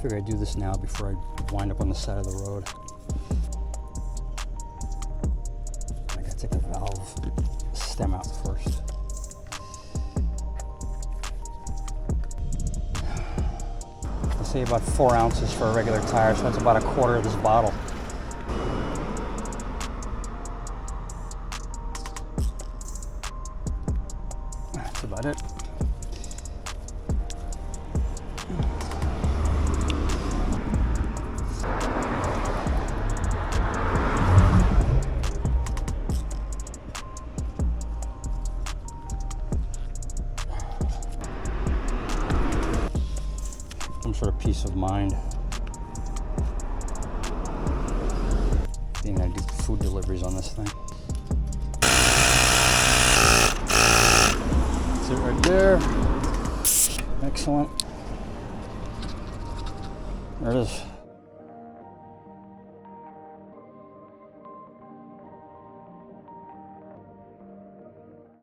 figure I'd do this now before I wind up on the side of the road. I gotta take the valve stem out first. I say about 4 ounces for a regular tire, so that's about a quarter of this bottle. That's about it. Some sort of peace of mind. Being I do food deliveries on this thing. That's it right there. Excellent. There it is.